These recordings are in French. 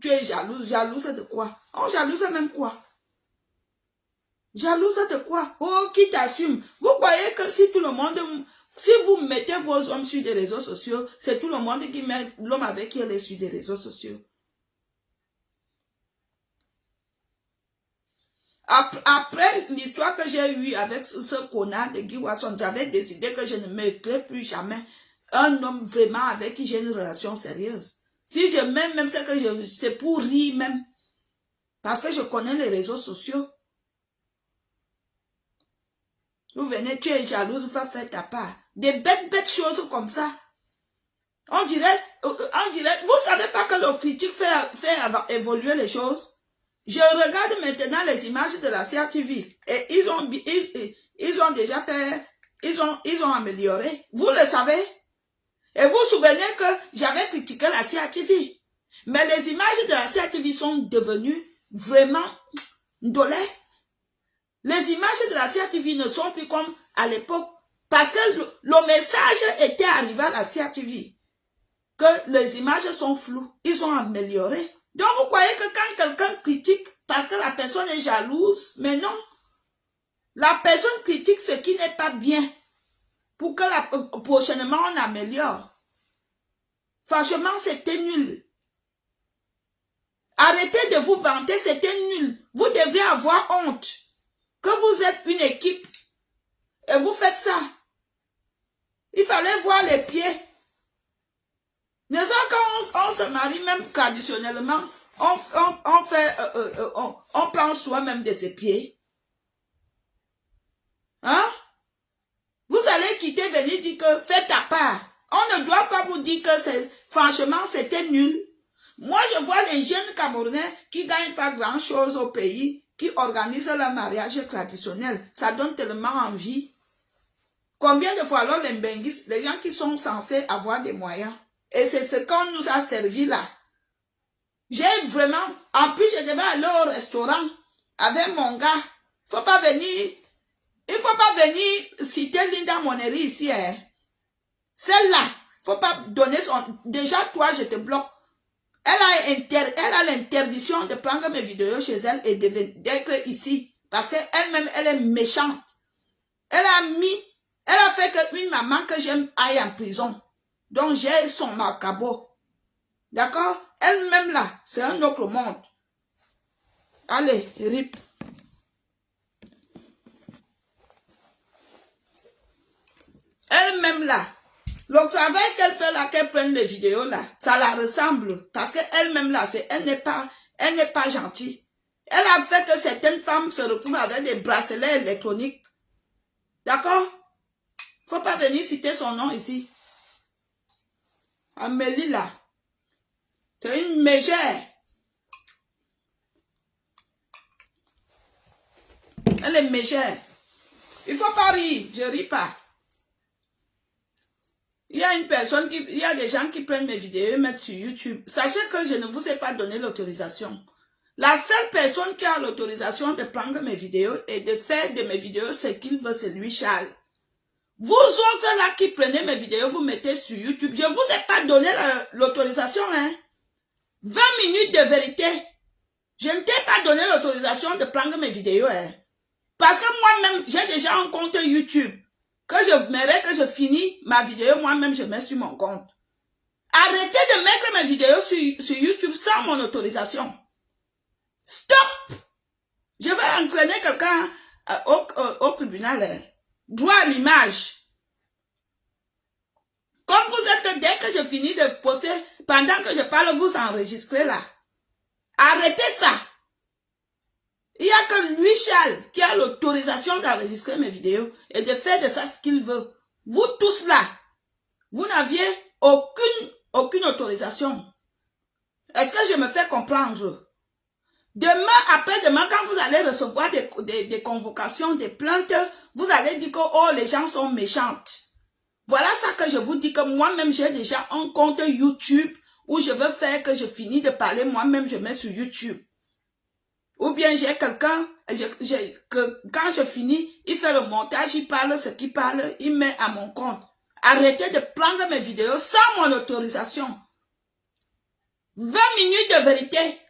Tu es jalouse. Jalouse de quoi? On jalouse même quoi? Jalouse de quoi? Oh, qui t'assume? Vous croyez que si tout le monde, si vous mettez vos hommes sur des réseaux sociaux, c'est tout le monde qui met l'homme avec qui elle est sur des réseaux sociaux? Après l'histoire que j'ai eue avec ce connard de Guy Watson, j'avais décidé que je ne mettrai plus jamais un homme vraiment avec qui j'ai une relation sérieuse. Si je m'aime, même c'est pour rire même. Parce que je connais les réseaux sociaux. Vous venez, tu es jalouse, vous faites faire ta part. Des bêtes choses comme ça. On dirait, vous savez pas que le critique fait évoluer les choses? Je regarde maintenant les images de la CRTV et ils ont déjà fait, ils ont amélioré. Vous le savez? Et vous vous souvenez que j'avais critiqué la CRTV. Mais les images de la CRTV sont devenues vraiment dolées. Les images de la CRTV ne sont plus comme à l'époque. Parce que le message était arrivé à la CRTV. Que les images sont floues. Ils ont amélioré. Donc vous croyez que quand quelqu'un critique parce que la personne est jalouse, mais non. La personne critique ce qui n'est pas bien. Pour que prochainement on améliore. Franchement, c'était nul. Arrêtez de vous vanter, c'était nul. Vous devriez avoir honte. Que vous êtes une équipe. Et vous faites ça. Il fallait voir les pieds. Mais quand on se marie, même traditionnellement, on prend soin même de ses pieds. Hein? Vous allez quitter, venir dire que faites ta part. On ne doit pas vous dire que franchement, c'était nul. Moi, je vois les jeunes Camerounais qui ne gagnent pas grand-chose au pays, qui organisent leur mariage traditionnel. Ça donne tellement envie. Combien de fois alors les Mbenguis, les gens qui sont censés avoir des moyens, et c'est ce qu'on nous a servi là. J'ai vraiment, en plus je devais aller au restaurant avec mon gars. Il ne faut pas venir citer Linda Monnery ici. Hein. Celle-là, il ne faut pas donner son... Déjà toi, je te bloque. Elle a l'interdiction de prendre mes vidéos chez elle et d'être ici. Parce qu'elle-même, elle est méchante. Elle a fait qu'une maman que j'aime aille en prison. Donc j'ai son macabo. D'accord? Elle-même là, c'est un autre monde. Allez, rip. Elle-même là, le travail qu'elle fait là, qu'elle prenne les vidéos là, ça la ressemble. Parce qu'elle-même là, elle n'est pas gentille. Elle a fait que certaines femmes se retrouvent avec des bracelets électroniques. D'accord? Faut pas venir citer son nom ici. Amélie là. C'est une mégère. Elle est mégère. Il faut pas rire. Je ris pas. Il y a des gens qui prennent mes vidéos et mettent sur YouTube. Sachez que je ne vous ai pas donné l'autorisation. La seule personne qui a l'autorisation de prendre mes vidéos et de faire de mes vidéos ce qu'il veut, c'est lui, Charles. Vous autres là qui prenez mes vidéos, vous mettez sur YouTube. Je ne vous ai pas donné l'autorisation, hein. 20 minutes de vérité. Je ne t'ai pas donné l'autorisation de prendre mes vidéos, hein. Parce que moi-même, j'ai déjà un compte YouTube. Que je finis ma vidéo, moi-même, je mets sur mon compte. Arrêtez de mettre mes vidéos sur YouTube sans mon autorisation. Stop! Je vais entraîner quelqu'un au tribunal. Hein. Droit à l'image. Comme vous êtes, dès que je finis de poster, pendant que je parle, vous enregistrez là. Arrêtez ça. Il n'y a que lui, Charles, qui a l'autorisation d'enregistrer mes vidéos et de faire de ça ce qu'il veut. Vous tous là, vous n'aviez aucune autorisation. Est-ce que je me fais comprendre? Demain, après-demain, quand vous allez recevoir des convocations, des plaintes, vous allez dire que oh, les gens sont méchantes. Voilà ça que je vous dis que moi-même, j'ai déjà un compte YouTube où je veux faire que je finis de parler, moi-même, je mets sur YouTube. Ou bien j'ai quelqu'un, que quand je finis, il fait le montage, il parle ce qu'il parle, il met à mon compte. Arrêtez de prendre mes vidéos sans mon autorisation. 20 minutes de vérité.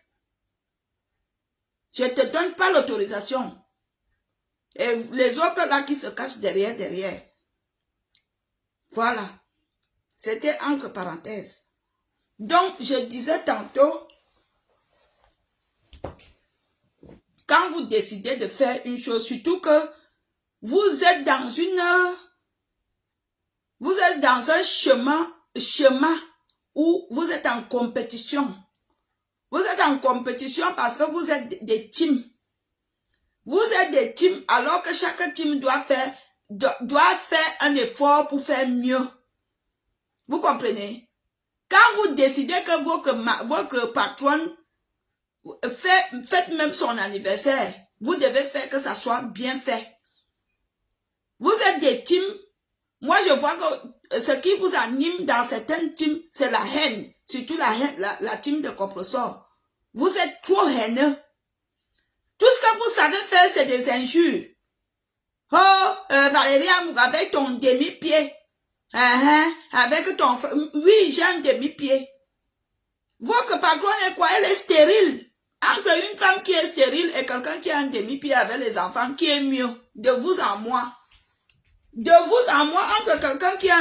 Je ne te donne pas l'autorisation. Et les autres là qui se cachent derrière. Voilà. C'était entre parenthèses. Donc, je disais tantôt, quand vous décidez de faire une chose, surtout que vous êtes dans un chemin où vous êtes en compétition. Vous êtes en compétition parce que vous êtes des teams. Vous êtes des teams alors que chaque team doit faire un effort pour faire mieux. Vous comprenez? Quand vous décidez que votre patronne faites même son anniversaire, vous devez faire que ça soit bien fait. Vous êtes des teams. Moi, je vois que ce qui vous anime dans certaines teams, c'est la haine. Surtout la team de compresseur. Vous êtes trop haineux. Tout ce que vous savez faire, c'est des injures. Oh, Valérie, avec ton demi-pied. Avec ton... Oui, j'ai un demi-pied. Votre patronne est quoi? Elle est stérile. Entre une femme qui est stérile et quelqu'un qui a un demi-pied avec les enfants, qui est mieux? De vous à moi. De vous à moi, entre quelqu'un qui a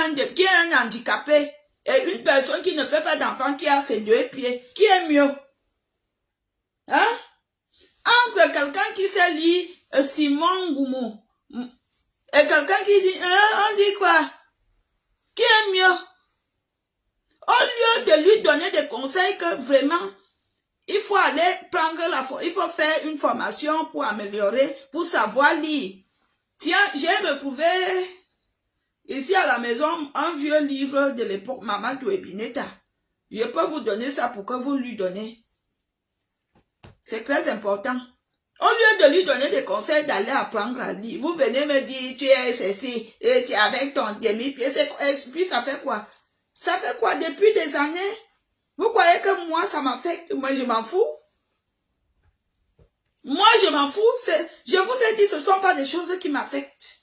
un handicapé et une personne qui ne fait pas d'enfant, qui a ses 2 pieds, qui est mieux? Hein? Entre quelqu'un qui sait lire Simon Goumou et quelqu'un qui dit, on dit quoi? Qui est mieux? Au lieu de lui donner des conseils que vraiment, il faut aller prendre il faut faire une formation pour améliorer, pour savoir lire. Tiens, j'ai retrouvé ici à la maison un vieux livre de l'époque Mamadou Ebineta. Je peux vous donner ça pour que vous lui donnez. C'est très important. Au lieu de lui donner des conseils d'aller apprendre à lire, vous venez me dire, tu es ceci, et tu es avec ton demi-pied, puis ça fait quoi? Ça fait quoi depuis des années? Vous croyez que moi, ça m'affecte? Moi, je m'en fous. Moi, je m'en fous. Je vous ai dit, ce ne sont pas des choses qui m'affectent.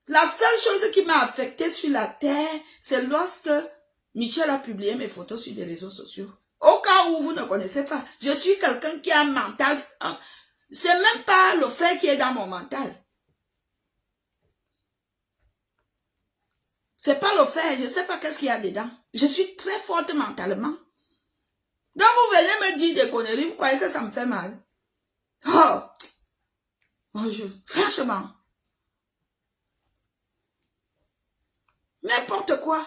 La seule chose qui m'a affecté sur la terre, c'est lorsque Michel a publié mes photos sur les réseaux sociaux. Au cas où vous ne connaissez pas, je suis quelqu'un qui a un mental. C'est même pas le fait qui est dans mon mental. C'est pas le fait, je ne sais pas qu'est-ce qu'il y a dedans. Je suis très forte mentalement. Donc vous venez me dire des conneries, vous croyez que ça me fait mal? Oh! Franchement. N'importe quoi.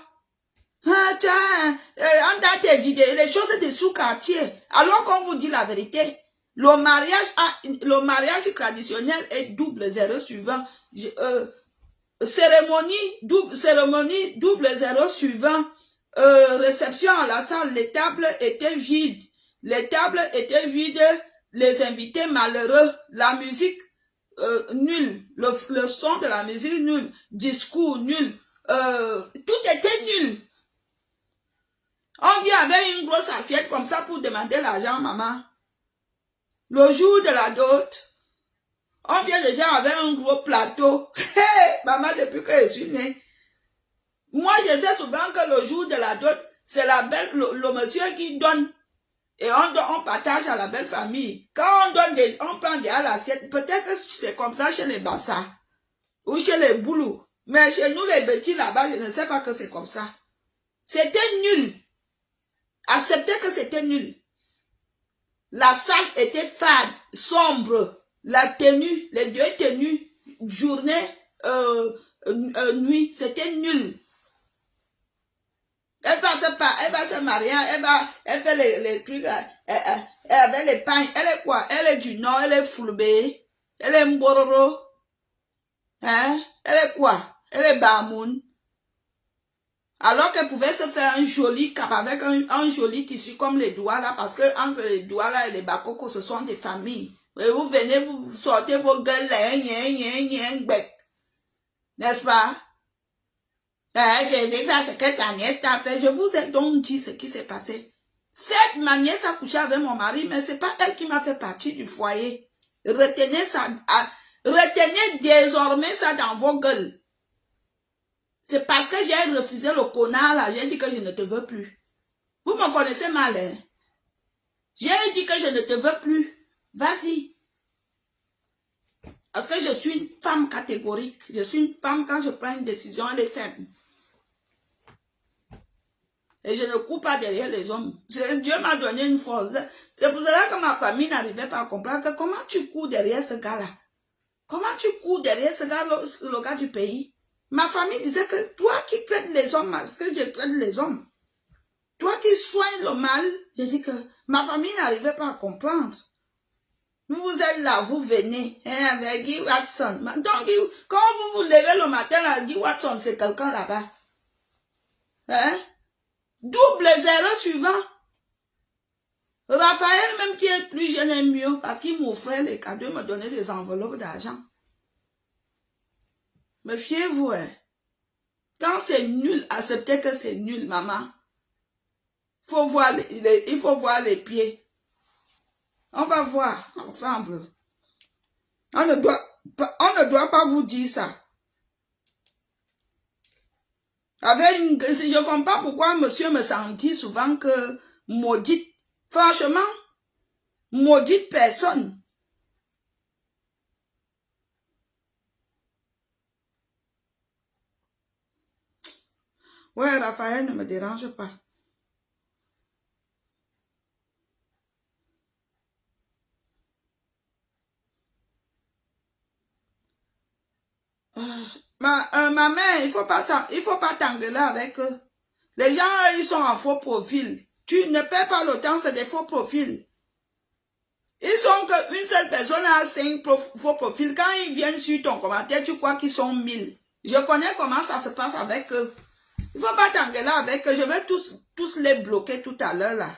Dans tes vidéos, les choses des sous-quartiers. Alors qu'on vous dit la vérité. Le mariage traditionnel est double 0 sur 20. Cérémonie double 0 sur 20. Réception à la salle, les tables étaient vides. Les invités malheureux. La musique nulle. Le son de la musique nul. Discours nul. Tout était nul. On vient avec une grosse assiette comme ça pour demander l'argent, maman. Le jour de la dot, on vient déjà avec un gros plateau. Maman, depuis que je suis née. Moi, je sais souvent que le jour de la dot, c'est le monsieur qui donne. Et on partage à la belle famille. Quand on donne on prend déjà l'assiette. Peut-être que c'est comme ça chez les Bassa. Ou chez les Boulous. Mais chez nous, les petits là-bas, je ne sais pas que c'est comme ça. C'était nul. Acceptez que c'était nul. La salle était fade, sombre. La tenue, les 2 tenues, journée, nuit, c'était nul. Elle va se marier, elle fait les trucs, elle avait les pains. Elle est quoi? Elle est du nord, elle est Fulbé, elle est Mbororo. Hein? Elle est quoi? Elle est Bamoun. Alors qu'elle pouvait se faire un joli cap avec un joli tissu comme les doigts là, parce que entre les doigts là et les bakoko, ce sont des familles. Et vous venez, vous sortez vos gueules là, n'est-ce pas? C'est que ta nièce t'a fait. Je vous ai donc dit ce qui s'est passé. Ma nièce a couché avec mon mari, mais c'est pas elle qui m'a fait partie du foyer. Retenez ça, retenez désormais ça dans vos gueules. C'est parce que j'ai refusé le connard là, j'ai dit que je ne te veux plus. Vous me connaissez mal, hein? J'ai dit que je ne te veux plus. Vas-y. Parce que je suis une femme catégorique. Je suis une femme, quand je prends une décision, elle est ferme. Et je ne cours pas derrière les hommes. Dieu m'a donné une force. C'est pour cela que ma famille n'arrivait pas à comprendre que comment tu cours derrière ce gars-là. Comment tu cours derrière ce gars, le gars du pays. Ma famille disait que toi qui traites les hommes, parce que je traite les hommes. Toi qui soignes le mal, je dis que ma famille n'arrivait pas à comprendre. Vous êtes là, vous venez avec Guy Watson. Donc, quand vous vous levez le matin, là, Guy Watson, c'est quelqu'un là-bas. Hein? Double zéro suivant. Raphaël, même qui est plus jeune, est mieux parce qu'il m'offrait les cadeaux, il me donnait des enveloppes d'argent. Mais fiez-vous, hein? Quand c'est nul, acceptez que c'est nul, maman. Il faut voir les pieds. On va voir ensemble. On ne doit pas vous dire ça. Je ne comprends pas pourquoi monsieur me sentit souvent que maudite. Franchement, maudite personne. Ouais, Raphaël ne me dérange pas. Ma mère, il faut pas t'engueuler avec eux. Les gens, ils sont en faux profil. Tu ne perds pas le temps, c'est des faux profils. Ils sont qu'une seule personne a 5 faux profils. Quand ils viennent sur ton commentaire, tu crois qu'ils sont 1000. Je connais comment ça se passe avec eux. Il ne faut pas t'engueuler avec eux. Je vais tous les bloquer tout à l'heure là.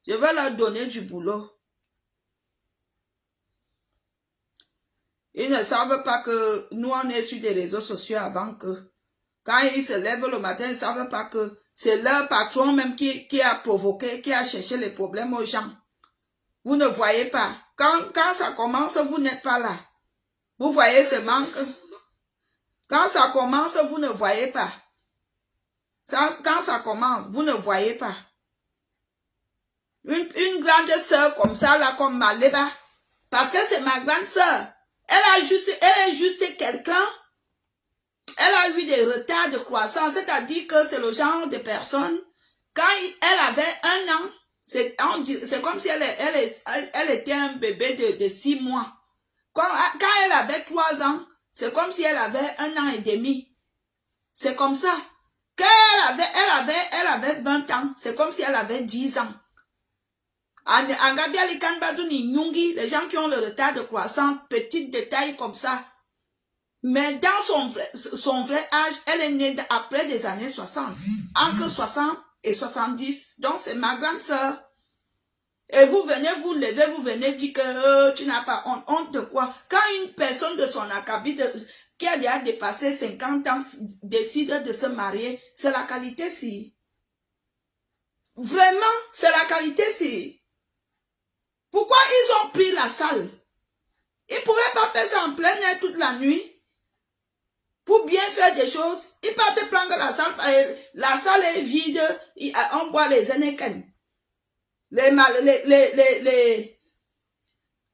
Je vais leur donner du boulot. Ils ne savent pas que nous, on est sur des réseaux sociaux avant que. Quand ils se lèvent le matin, ils ne savent pas que c'est leur patron même qui a provoqué, qui a cherché les problèmes aux gens. Vous ne voyez pas. Quand ça commence, vous n'êtes pas là. Vous voyez ce manque. Quand ça commence, vous ne voyez pas. Quand ça commence, vous ne voyez pas. Une grande sœur comme ça, là, comme Maleba, parce que c'est ma grande sœur. Elle est juste quelqu'un. Elle a eu des retards de croissance, c'est-à-dire que c'est le genre de personne, quand elle avait 1 an, c'est comme si elle était un bébé de 6 mois. Quand elle avait 3 ans, c'est comme si elle avait 1 an et demi. C'est comme ça. Quand elle avait 20 ans, c'est comme si elle avait 10 ans. En Gambia, les gens qui ont le retard de croissance, petits détails comme ça. Mais dans son vrai âge, elle est née après des années 60. Entre 60 et 70. Donc, c'est ma grande sœur. Et vous venez vous lever, vous venez dire que tu n'as pas honte. Honte de quoi? Quand une personne de son acabit, qui a déjà dépassé 50 ans, décide de se marier, c'est la qualité, si. Vraiment, c'est la qualité, si. Pourquoi ils ont pris la salle? Ils ne pouvaient pas faire ça en plein air toute la nuit. Pour bien faire des choses, ils partent prendre la salle est vide, on boit les Heineken.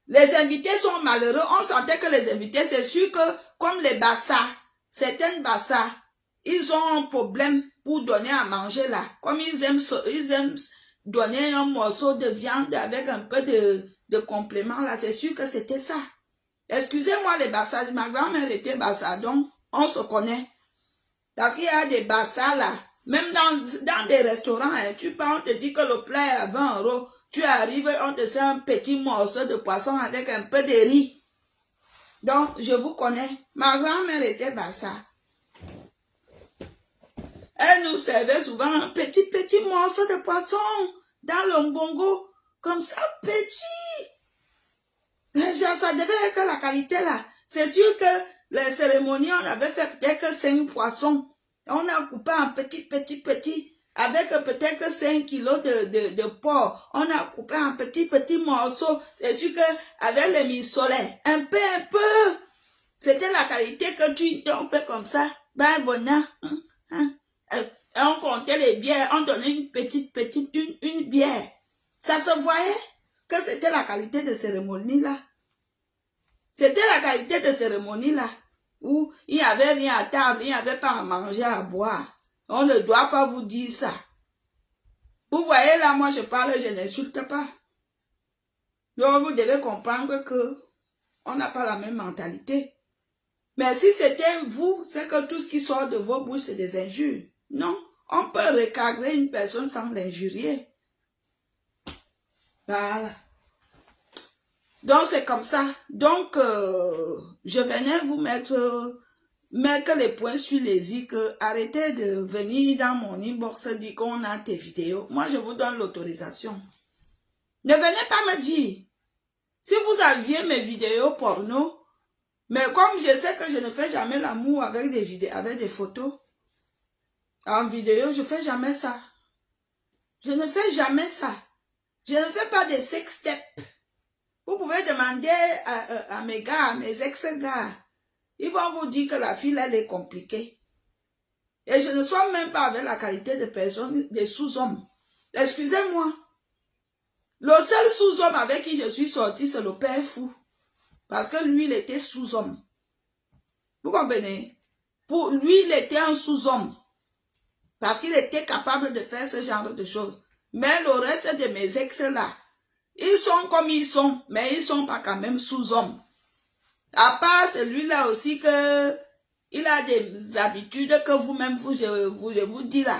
Les invités sont malheureux, on sentait que les invités, c'est sûr que comme les Bassa, certaines Bassa, ils ont un problème pour donner à manger là. Comme ils aiment donner un morceau de viande avec un peu de complément là, c'est sûr que c'était ça. Excusez-moi les Bassa, ma grand-mère était Bassa, donc on se connaît. Parce qu'il y a des Bassa là. Même dans des restaurants, hein, tu pars, on te dit que le plat est à 20 €. Tu arrives, on te sert un petit morceau de poisson avec un peu de riz. Donc, je vous connais. Ma grand-mère était Bassa. Elle nous servait souvent un petit morceau de poisson dans le mbongo. Comme ça, petit. Genre, ça devait être la qualité là. C'est sûr que les cérémonies, on avait fait peut-être 5 poissons. On a coupé en petit. Avec peut-être 5 kilos de porc. On a coupé en petit morceaux. C'est sûr qu'avec les misolet, un peu. C'était la qualité que on fait comme ça. Ben, bonheur. On comptait les bières. On donnait une petite, une bière. Ça se voyait. que c'était la qualité de cérémonie là. C'était la qualité de cérémonie là. Où il n'y avait rien à table, il n'y avait pas à manger, à boire. On ne doit pas vous dire ça. Vous voyez là, moi je parle, je n'insulte pas. Donc vous devez comprendre que on n'a pas la même mentalité. Mais si c'était vous, c'est que tout ce qui sort de vos bouches, c'est des injures. Non, on peut recadrer une personne sans l'injurier. Voilà. Donc c'est comme ça. Donc je venais vous mettre les points sur les i, que arrêtez de venir dans mon inbox dire qu'on a tes vidéos. Moi je vous donne l'autorisation. Ne venez pas me dire. Si vous aviez mes vidéos porno, mais comme je sais que je ne fais jamais l'amour avec des vidéos, avec des photos, en vidéo, je ne fais jamais ça. Je ne fais jamais ça. Je ne fais pas des sex-steps. Vous pouvez demander à mes gars, à mes ex-gars. Ils vont vous dire que la fille, elle est compliquée. Et je ne suis même pas avec la qualité de personne, des sous-hommes. Excusez-moi. Le seul sous-homme avec qui je suis sortie, c'est le père fou. Parce que lui, il était sous-homme. Vous comprenez? Pour lui, il était un sous-homme. Parce qu'il était capable de faire ce genre de choses. Mais le reste de mes ex-là, ils sont comme ils sont, mais ils ne sont pas quand même sous-hommes. À part celui-là aussi que il a des habitudes que vous-même, je vous dis là.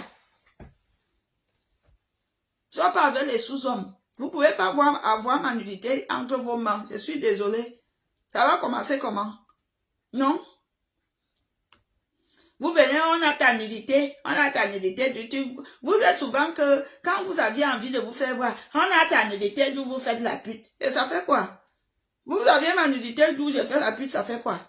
Soit pas avec les sous-hommes. Vous ne pouvez pas avoir ma nudité entre vos mains. Je suis désolée. Ça va commencer comment? Non? Vous venez, on a ta nudité du tout. Vous êtes souvent que, quand vous aviez envie de vous faire voir, on a ta nudité d'où vous faites la pute. Et ça fait quoi? Vous avez ma nudité d'où je fais la pute, ça fait quoi?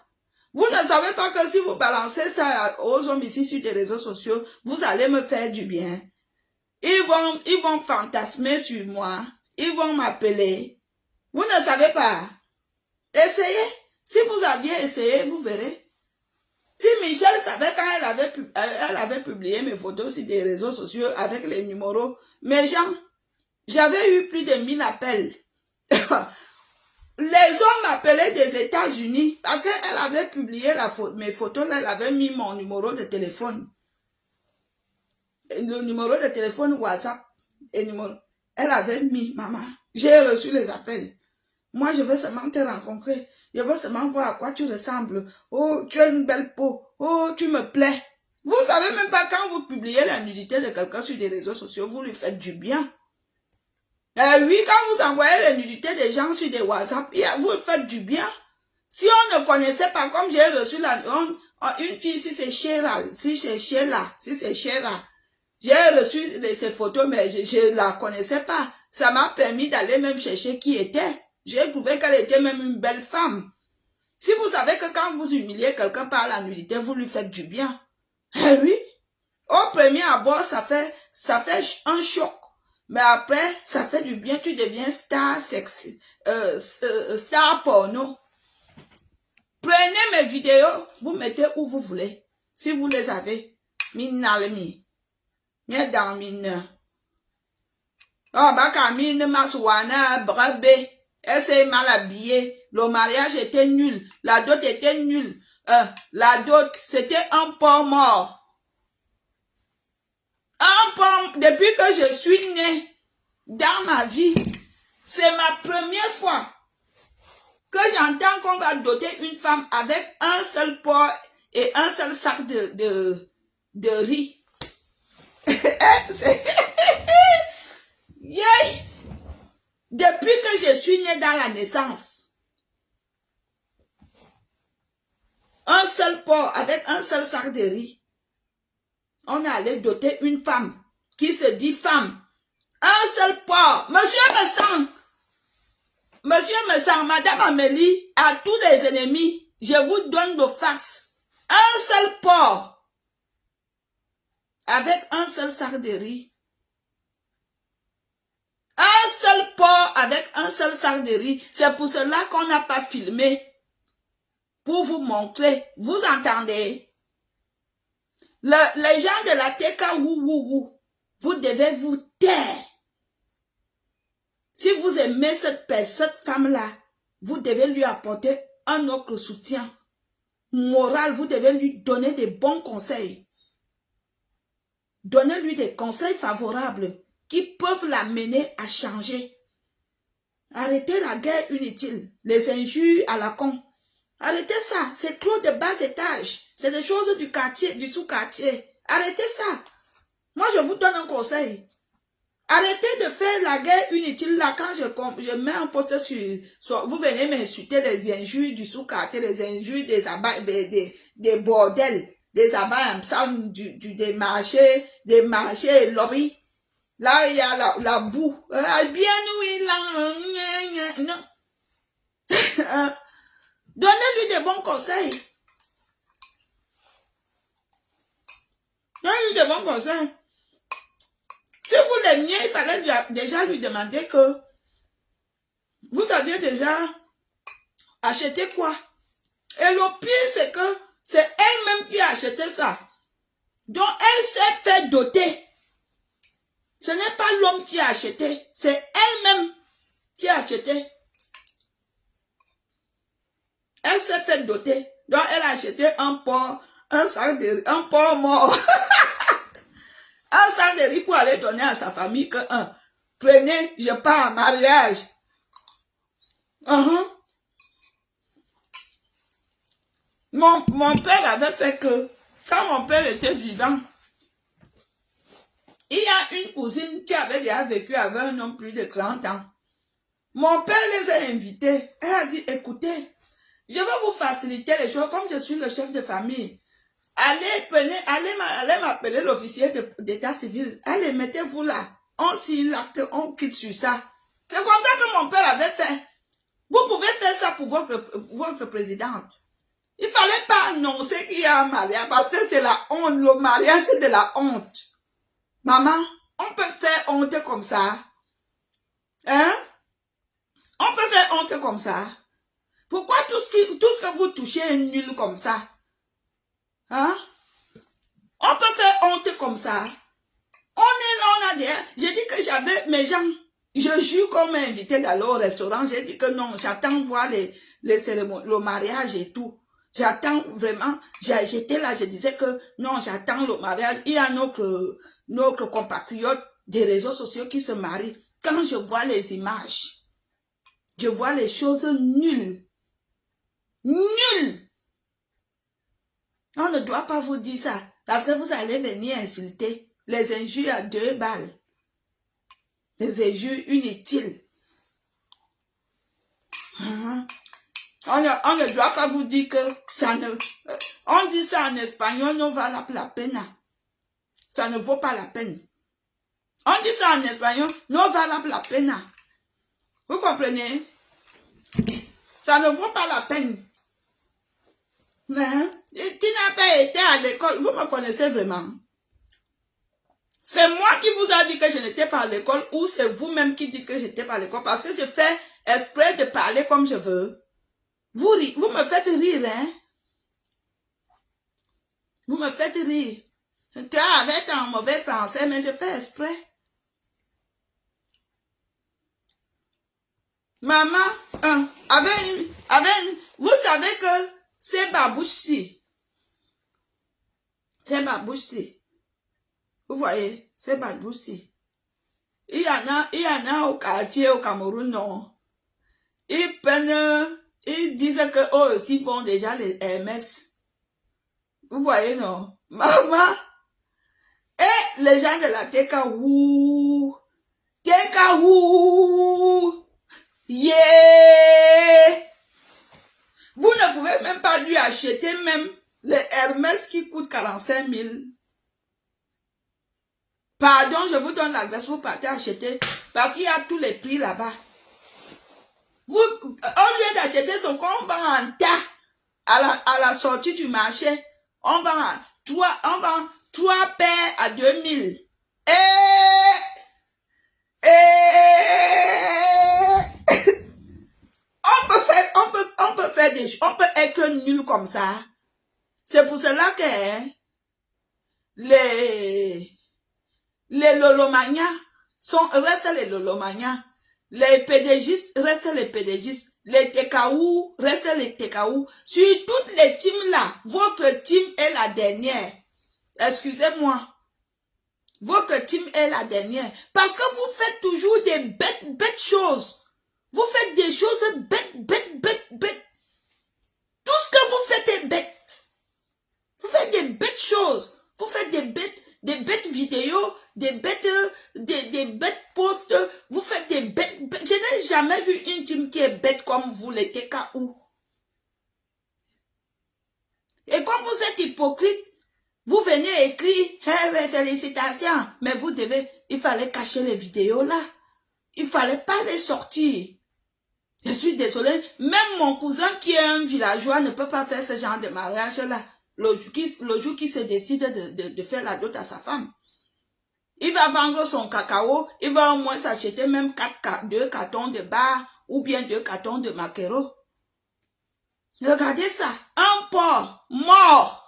Vous ne savez pas que si vous balancez ça aux hommes ici sur des réseaux sociaux, vous allez me faire du bien. Ils vont fantasmer sur moi. Ils vont m'appeler. Vous ne savez pas. Essayez. Si vous aviez essayé, vous verrez. Si Michel savait quand elle avait publié mes photos sur des réseaux sociaux avec les numéros, mes gens, j'avais eu plus de 1000 appels. Les hommes m'appelaient des États-Unis parce qu'elle avait publié mes photos, là, elle avait mis mon numéro de téléphone. Le numéro de téléphone WhatsApp. Elle avait mis, maman, j'ai reçu les appels. Moi, je veux seulement te rencontrer. Je veux seulement voir à quoi tu ressembles. Oh, tu as une belle peau. Oh, tu me plais. Vous savez même pas quand vous publiez la nudité de quelqu'un sur des réseaux sociaux, vous lui faites du bien. Oui, quand vous envoyez la nudité des gens sur des WhatsApp, vous lui faites du bien. Si on ne connaissait pas, comme j'ai reçu une fille, si c'est Sheila, si c'est Sheila, j'ai reçu ces photos, mais je la connaissais pas. Ça m'a permis d'aller même chercher qui était. J'ai trouvé qu'elle était même une belle femme. Si vous savez que quand vous humiliez quelqu'un par la nudité, vous lui faites du bien. Eh oui. Au premier abord, ça fait un choc. Mais après, ça fait du bien. Tu deviens star sexy, star porno. Prenez mes vidéos, vous mettez où vous voulez. Si vous les avez. Minalmi. Mien dans mine. Oh, baka mine maswana brabe. Elle s'est mal habillée. Le mariage était nul. La dot était nulle. La dot, c'était un porc mort. Un porc, depuis que je suis née dans ma vie, c'est ma première fois que j'entends qu'on va doter une femme avec un seul porc et un seul sac de riz. Yeah. Depuis que je suis née dans la naissance, un seul porc avec un seul sac de riz, on est allé doter une femme qui se dit femme. Un seul porc. Monsieur me sent, Madame Amélie, à tous les ennemis, je vous donne de farce. Un seul porc avec un seul sac de riz. Un seul porc avec un seul sac de riz. C'est pour cela qu'on n'a pas filmé. Pour vous montrer. Vous entendez? Les gens de la TK, vous devez vous taire. Si vous aimez cette femme-là, vous devez lui apporter un autre soutien moral. Vous devez lui donner des bons conseils. Donnez-lui des conseils favorables qui peuvent l'amener à changer. Arrêtez la guerre inutile, les injures à la con. Arrêtez ça, c'est trop de bas étage. C'est des choses du quartier, du sous-quartier. Arrêtez ça. Moi, je vous donne un conseil. Arrêtez de faire la guerre inutile là quand je mets un poste sur vous venez m'insulter les injures du sous-quartier, les injures des abats, des bordels, des abats des marchés lobby. Là, il y a la boue. Bien oui, là. Non. Donnez-lui des bons conseils. Donnez-lui des bons conseils. Si vous l'aimiez, il fallait déjà lui demander que vous aviez déjà acheté quoi. Et le pire, c'est que c'est elle-même qui a acheté ça. Donc, elle s'est fait doter. Ce n'est pas l'homme qui a acheté, c'est elle-même qui a acheté. Elle s'est fait doter. Donc, elle a acheté un porc mort. Un sac de riz pour aller donner à sa famille que, prenez, je pars en mariage. Mon père avait fait que, quand mon père était vivant, il y a une cousine qui avait déjà vécu avec un homme plus de 30 ans. Mon père les a invités. Elle a dit, écoutez, je vais vous faciliter les choses comme je suis le chef de famille. Allez m'appeler l'officier d'état civil. Allez, mettez-vous là. On signe l'acte, on quitte sur ça. C'est comme ça que mon père avait fait. Vous pouvez faire ça pour votre présidente. Il ne fallait pas annoncer qu'il y a un mariage parce que c'est la honte. Le mariage, c'est de la honte. Maman, on peut faire honte comme ça. Hein? On peut faire honte comme ça. Pourquoi tout ce que vous touchez est nul comme ça? Hein? On peut faire honte comme ça. On est là, on a des... J'ai dit que j'avais mes gens. Je jure qu'on m'a invité d'aller au restaurant. J'ai dit que non, j'attends voir les cérémonies, le mariage et tout. J'attends vraiment. J'étais là, je disais que non, j'attends le mariage. Il y a notre compatriote des réseaux sociaux qui se marient. Quand je vois les images, je vois les choses nulles. Nulles. On ne doit pas vous dire ça, parce que vous allez venir insulter les injures à 2 balles. Les injures inutiles. On ne doit pas vous dire que ça ne... On dit ça en espagnol, non vale la peine. Ça ne vaut pas la peine. On dit ça en espagnol, non vale la peine. Vous comprenez? Ça ne vaut pas la peine. Mais, qui n'a pas été à l'école, vous me connaissez vraiment. C'est moi qui vous a dit que je n'étais pas à l'école ou c'est vous-même qui dites que j'étais pas à l'école parce que je fais exprès de parler comme je veux. Vous me faites rire, hein? Vous me faites rire. Tu as avec un mauvais français, mais je fais exprès. Maman, vous savez que ces babouches-ci, vous voyez, ces babouches-ci, il y en a au quartier, au Cameroun, non. Ils disent que eux aussi font déjà les Hermès. Vous voyez, non? Maman, et les gens de la Tekahou, yeah! Vous ne pouvez même pas lui acheter même les Hermès qui coûtent 45 000. Pardon, je vous donne l'adresse, vous partez acheter parce qu'il y a tous les prix là-bas. Vous, au lieu d'acheter ce qu'on vend en tas à la sortie du marché, on vend 3 paires à 2000. On peut être nul comme ça. C'est pour cela que les Lolomania restent les Lolomania. Les PDGistes restent les PDGistes. Les TKO restent les TKO. Sur toutes les teams là, votre team est la dernière. Excusez-moi. Votre team est la dernière. Parce que vous faites toujours des bêtes choses. Vous faites des choses bêtes. Tout ce que vous faites est bête. Vous faites des bêtes choses. Vous faites des bêtes vidéos, des bêtes posts. Vous faites des bêtes. Je n'ai jamais vu une team qui est bête comme vous, les TKO. Et comme vous êtes hypocrite, vous venez écrire, hey, félicitations, mais vous devez, il fallait cacher les vidéos là. Il fallait pas les sortir. Je suis désolée, même mon cousin qui est un villageois ne peut pas faire ce genre de mariage là. Le jour qui se décide de faire la dot à sa femme. Il va vendre son cacao, il va au moins s'acheter même 2 cartons de bar ou bien 2 cartons de maquereau. Regardez ça, un porc mort.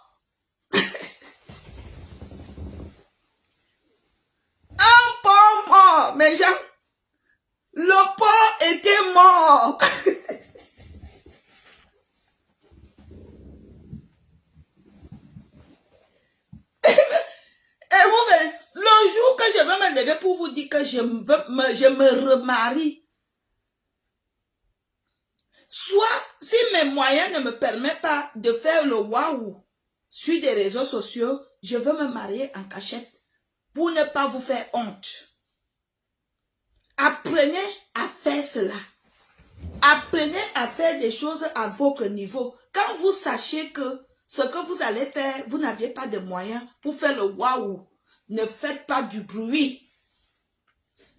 Un porc mort, mes gens. Le porc était mort. Et vous verrez, le jour que je vais me lever pour vous dire que je me remarie, soit si mes moyens ne me permettent pas de faire le waouh sur des réseaux sociaux, je veux me marier en cachette pour ne pas vous faire honte. Apprenez à faire cela. Apprenez à faire des choses à votre niveau. Quand vous sachez que ce que vous allez faire, vous n'avez pas de moyens pour faire le waouh, ne faites pas du bruit.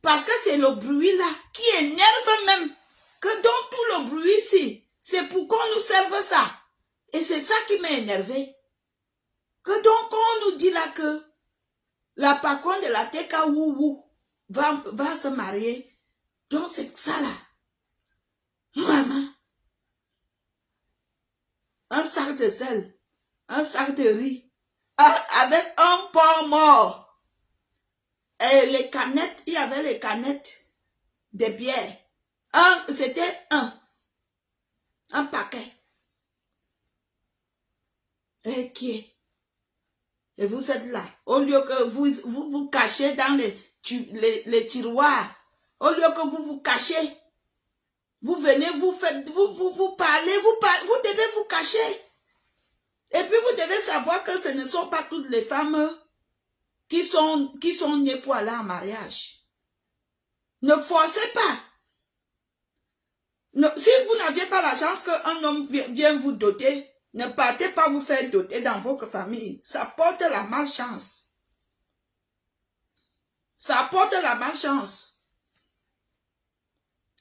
Parce que c'est le bruit là qui énerve même. Que dans tout le bruit ici, c'est pour qu'on nous serve ça. Et c'est ça qui m'a énervé. Que donc on nous dit là que la patronne de la TKO va se marier. Donc c'est ça là. Maman. Un sac de sel. Un sac de riz. Avec un porc mort. Et les canettes, il y avait les canettes de bière. C'était un paquet. Et qui est? Et vous êtes là. Au lieu que vous cachez dans les tiroirs. Au lieu que vous cachez. Vous venez, vous parlez, vous devez vous cacher. Et puis vous devez savoir que ce ne sont pas toutes les femmes qui sont nées pour aller en mariage. Ne forcez pas. Si vous n'aviez pas la chance qu'un homme vienne vous doter, ne partez pas vous faire doter dans votre famille. Ça porte la malchance. Ça porte la malchance.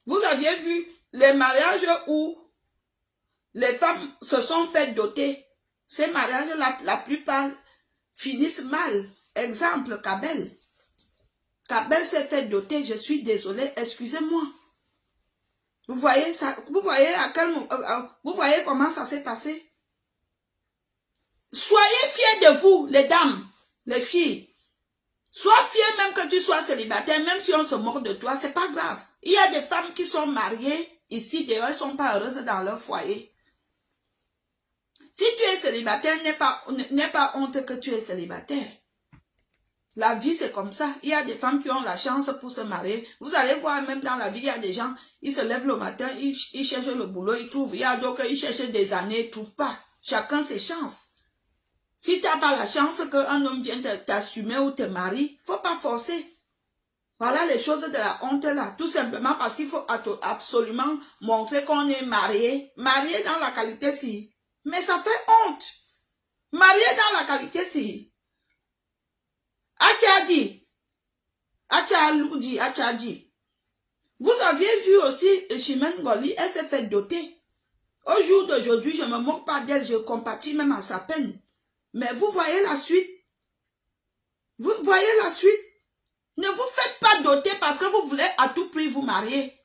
Vous aviez vu les mariages où les femmes se sont fait doter. Ces mariages, la plupart finissent mal. Exemple, Kabel. Kabel s'est fait doter, je suis désolée, excusez-moi. Vous voyez ça, vous voyez comment ça s'est passé? Soyez fiers de vous, les dames, les filles. Sois fier même que tu sois célibataire, même si on se moque de toi, c'est pas grave. Il y a des femmes qui sont mariées ici, d'ailleurs, elles sont pas heureuses dans leur foyer. Si tu es célibataire, n'aie pas honte que tu es célibataire. La vie, c'est comme ça. Il y a des femmes qui ont la chance pour se marier. Vous allez voir, même dans la vie, il y a des gens, ils se lèvent le matin, ils cherchent le boulot, ils trouvent. Il y a d'autres, ils cherchent des années, ils ne trouvent pas. Chacun ses chances. Si tu n'as pas la chance qu'un homme vienne t'assumer ou te marier, il ne faut pas forcer. Voilà les choses de la honte là. Tout simplement parce qu'il faut absolument montrer qu'on est marié. Marié dans la qualité si. Mais ça fait honte. Marié dans la qualité si. Achadi. Achadi. Vous aviez vu aussi Chimène Goli, elle s'est fait doter. Au jour d'aujourd'hui, je ne me moque pas d'elle, je compatis même à sa peine. Mais vous voyez la suite. Vous voyez la suite. Ne vous faites pas doter parce que vous voulez à tout prix vous marier.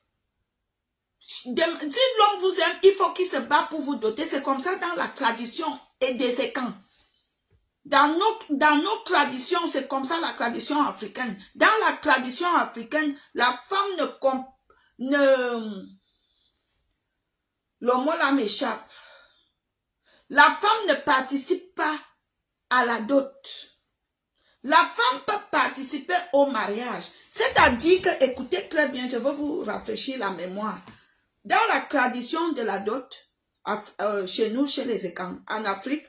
Si l'homme vous aime, il faut qu'il se bat pour vous doter. C'est comme ça dans la tradition et des écans. Dans nos traditions, c'est comme ça la tradition africaine. Dans la tradition africaine, la femme le mot là m'échappe. La femme ne participe pas à la dot. La femme peut participer au mariage. C'est-à-dire que, écoutez très bien, je veux vous rafraîchir la mémoire. Dans la tradition de la dot, chez nous, chez les Ekans, en Afrique,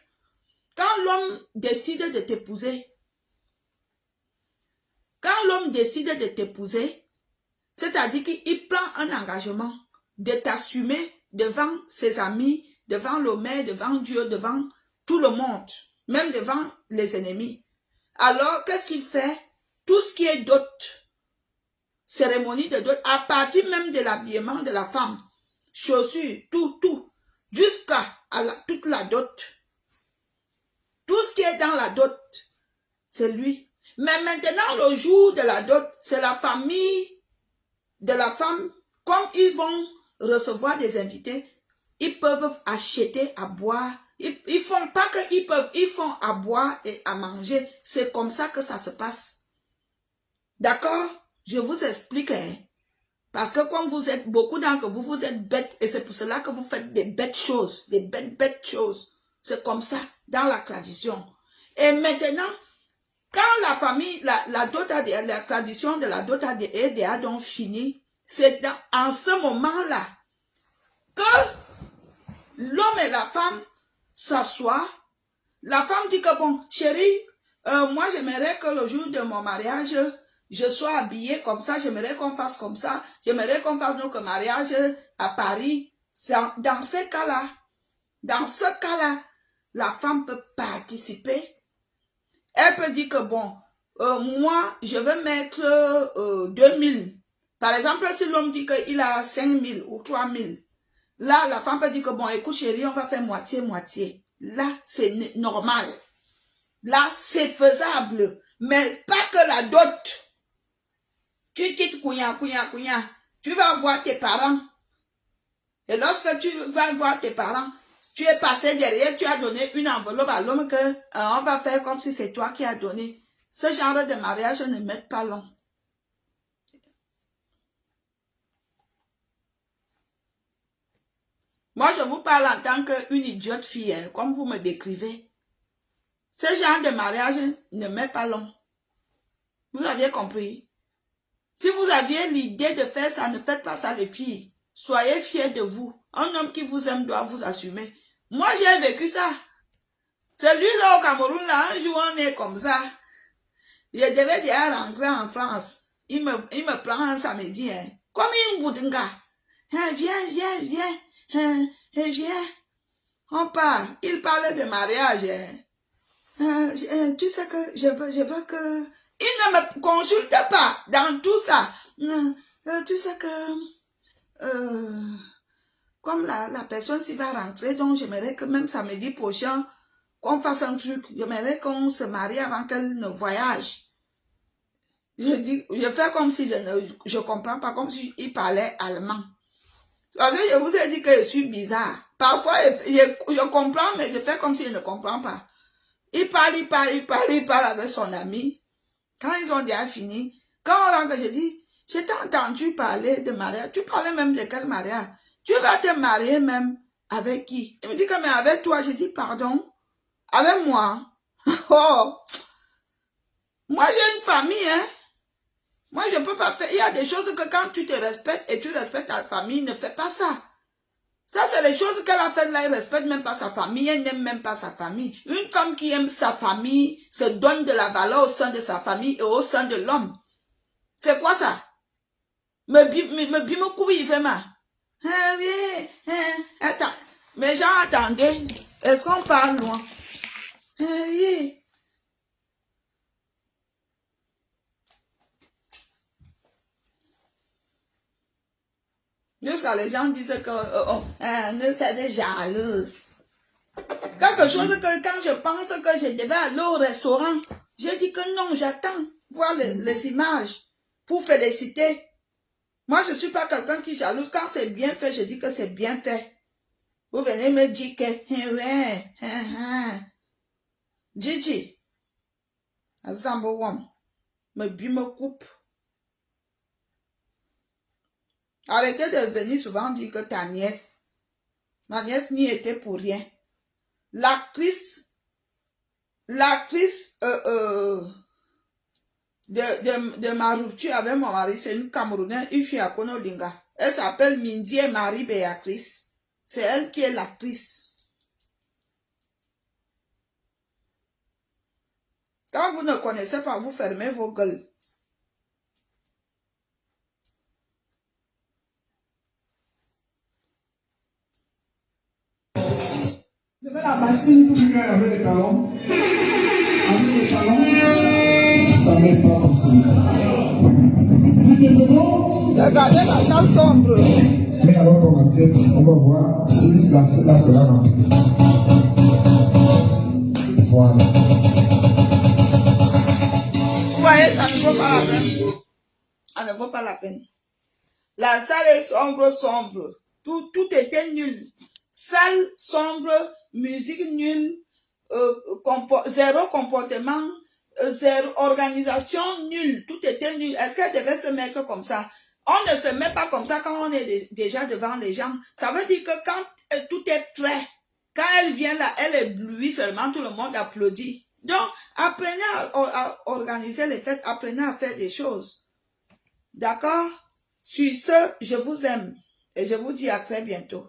quand l'homme décide de t'épouser, c'est-à-dire qu'il prend un engagement de t'assumer devant ses amis, devant le maire, devant Dieu, devant tout le monde, même devant les ennemis. Alors, qu'est-ce qu'il fait? Tout ce qui est dot, cérémonie de dot, à partir même de l'habillement de la femme, chaussures, tout, jusqu'à toute la dot. Tout ce qui est dans la dot, c'est lui. Mais maintenant, le jour de la dot, c'est la famille de la femme. Comme ils vont recevoir des invités, ils peuvent acheter à boire. Ils font pas que ils font à boire et à manger. C'est comme ça que ça se passe. D'accord? Je vous explique. Hein? Parce que comme vous êtes beaucoup d'entre vous, vous êtes bêtes. Et c'est pour cela que vous faites des bêtes choses. Des bêtes choses. C'est comme ça dans la tradition. Et maintenant, quand la famille, la tradition de la dot a donc fini, c'est en ce moment-là que l'homme et la femme s'assoient. La femme dit que bon, chérie, moi j'aimerais que le jour de mon mariage, je sois habillée comme ça, j'aimerais qu'on fasse comme ça, j'aimerais qu'on fasse notre mariage à Paris. Dans ce cas-là, la femme peut participer. Elle peut dire que bon, moi je vais mettre 2000. Par exemple, si l'homme dit qu'il a 5000 ou 3000, là la femme peut dire que bon, écoute chérie, on va faire moitié-moitié. Là, c'est normal. Là, c'est faisable. Mais pas que la dot. Tu quittes Kouya. Tu vas voir tes parents. Et lorsque tu vas voir tes parents, tu es passé derrière, tu as donné une enveloppe à l'homme que on va faire comme si c'est toi qui as donné. Ce genre de mariage ne met pas long. Moi, je vous parle en tant qu'une idiote fille, hein, comme vous me décrivez. Ce genre de mariage ne met pas long. Vous aviez compris? Si vous aviez l'idée de faire ça, ne faites pas ça les filles. Soyez fiers de vous. Un homme qui vous aime doit vous assumer. Moi, j'ai vécu ça. Celui-là au Cameroun, là, un jour, on est comme ça. Je devais déjà rentrer en France. Il me prend un samedi, hein. Comme une boudinga. Hein, viens. Viens. On part. Il parle de mariage, hein. Tu sais que je veux que... Il ne me consulte pas dans tout ça. Tu sais que... comme la personne s'y va rentrer, donc j'aimerais que même samedi prochain, qu'on fasse un truc. J'aimerais qu'on se marie avant qu'elle ne voyage. Je fais comme si je comprends pas, comme si il parlait allemand. Parce que je vous ai dit que je suis bizarre. Parfois, je comprends, mais je fais comme si je ne comprends pas. Il parle avec son ami. Quand ils ont déjà fini, quand on rentre, je dis, je t'ai entendu parler de mariage. Tu parlais même de quel mariage? Tu vas te marier même avec qui? Il me dit que mais avec toi. Je dis, pardon? Avec moi? Oh! Moi, j'ai une famille, hein? Moi, je ne peux pas faire. Il y a des choses que quand tu te respectes et tu respectes ta famille, ne fais pas ça. Ça, c'est les choses qu'elle a faites là. Elle ne respecte même pas sa famille. Elle n'aime même pas sa famille. Une femme qui aime sa famille se donne de la valeur au sein de sa famille et au sein de l'homme. C'est quoi ça? Me couille, il fait mal. Attends. Mais gens, attendez. Est-ce qu'on parle loin? Oui. Jusqu'à les gens disent que ne faites jalouse. Quelque chose que quand je pense que je devais aller au restaurant, j'ai dit que non, j'attends voir les images pour féliciter. Moi, je ne suis pas quelqu'un qui jalouse. Quand c'est bien fait, je dis que c'est bien fait. Vous venez me dire que... Gigi, Azambo Wom, me coupe. Arrêtez de venir souvent dire que ma nièce n'y était pour rien. L'actrice de ma rupture avec mon mari, c'est une Camerounaise, une fille à Konolinga. Elle s'appelle Mindie Marie-Béatrice. C'est elle qui est l'actrice. Quand vous ne connaissez pas, vous fermez vos gueules. Je vais la bassine pour lui avec les talons. Avec les talons, ça n'est pas possible. Dites c'est bon? Regardez la salle sombre. Mais alors ton assiette, on va voir si là c'est rempli. Voilà. Vous voyez, ça ne vaut pas la peine. Ça ne vaut pas la peine. La salle est sombre. Tout était nul. Salle sombre, musique nulle, zéro comportement, zéro organisation nulle. Tout était nul. Est-ce qu'elle devait se mettre comme ça? On ne se met pas comme ça quand on est déjà devant les gens. Ça veut dire que quand tout est prêt, quand elle vient là, elle éblouit seulement, tout le monde applaudit. Donc, apprenez à organiser les fêtes, apprenez à faire des choses. D'accord? Sur ce, je vous aime et je vous dis à très bientôt.